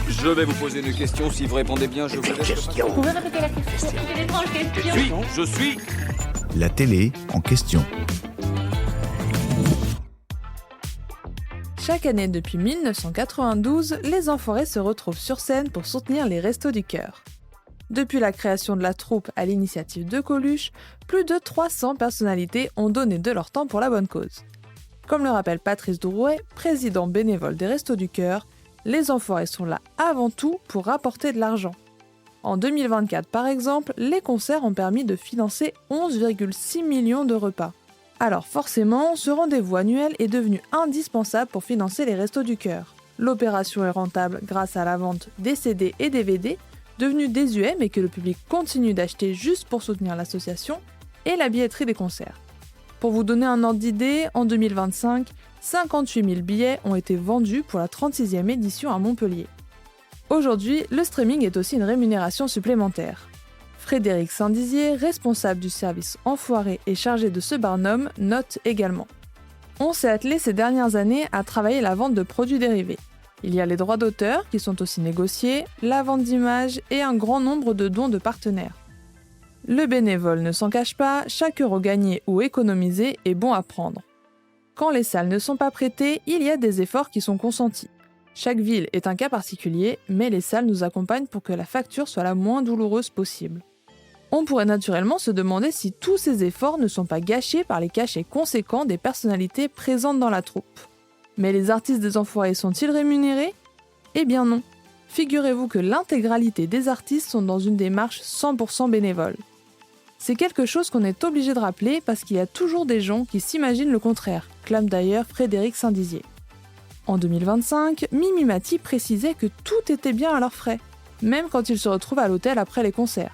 Je vais vous poser une question. Si vous répondez bien, je vous laisse. Vous pouvez répéter la question? C'est une étrange question. Je suis. La télé en question. Chaque année depuis 1992, les Enfoirés se retrouvent sur scène pour soutenir les Restos du Cœur. Depuis la création de la troupe à l'initiative de Coluche, plus de 300 personnalités ont donné de leur temps pour la bonne cause. Comme le rappelle Patrice Drouet, président bénévole des Restos du Cœur, les Enfoirés sont là avant tout pour rapporter de l'argent. En 2024 par exemple, les concerts ont permis de financer 11,6 millions de repas. Alors forcément, ce rendez-vous annuel est devenu indispensable pour financer les Restos du Cœur. L'opération est rentable grâce à la vente des CD et DVD, devenus désuets mais que le public continue d'acheter juste pour soutenir l'association, et la billetterie des concerts. Pour vous donner un ordre d'idée, en 2025, 58 000 billets ont été vendus pour la 36e édition à Montpellier. Aujourd'hui, le streaming est aussi une rémunération supplémentaire. Frédéric Saint-Dizier, responsable du service Enfoirés et chargé de ce barnum, note également. On s'est attelé ces dernières années à travailler la vente de produits dérivés. Il y a les droits d'auteur qui sont aussi négociés, la vente d'images et un grand nombre de dons de partenaires. Le bénévole ne s'en cache pas, chaque euro gagné ou économisé est bon à prendre. Quand les salles ne sont pas prêtées, il y a des efforts qui sont consentis. Chaque ville est un cas particulier, mais les salles nous accompagnent pour que la facture soit la moins douloureuse possible. On pourrait naturellement se demander si tous ces efforts ne sont pas gâchés par les cachets conséquents des personnalités présentes dans la troupe. Mais les artistes des Enfoirés sont-ils rémunérés ? Eh bien non. Figurez-vous que l'intégralité des artistes sont dans une démarche 100% bénévole. C'est quelque chose qu'on est obligé de rappeler parce qu'il y a toujours des gens qui s'imaginent le contraire, clame d'ailleurs Frédéric Saint-Dizier. En 2025, Mimi Mati précisait que tout était bien à leurs frais, même quand ils se retrouvent à l'hôtel après les concerts.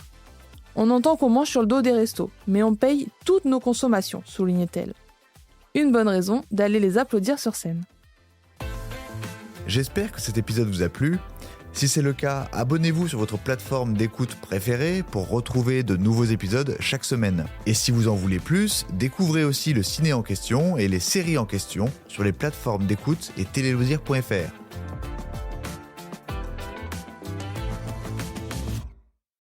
On entend qu'on mange sur le dos des restos, mais on paye toutes nos consommations, soulignait-elle. Une bonne raison d'aller les applaudir sur scène. J'espère que cet épisode vous a plu. Si c'est le cas, abonnez-vous sur votre plateforme d'écoute préférée pour retrouver de nouveaux épisodes chaque semaine. Et si vous en voulez plus, découvrez aussi le ciné en question et les séries en question sur les plateformes d'écoute et téléloisirs.fr.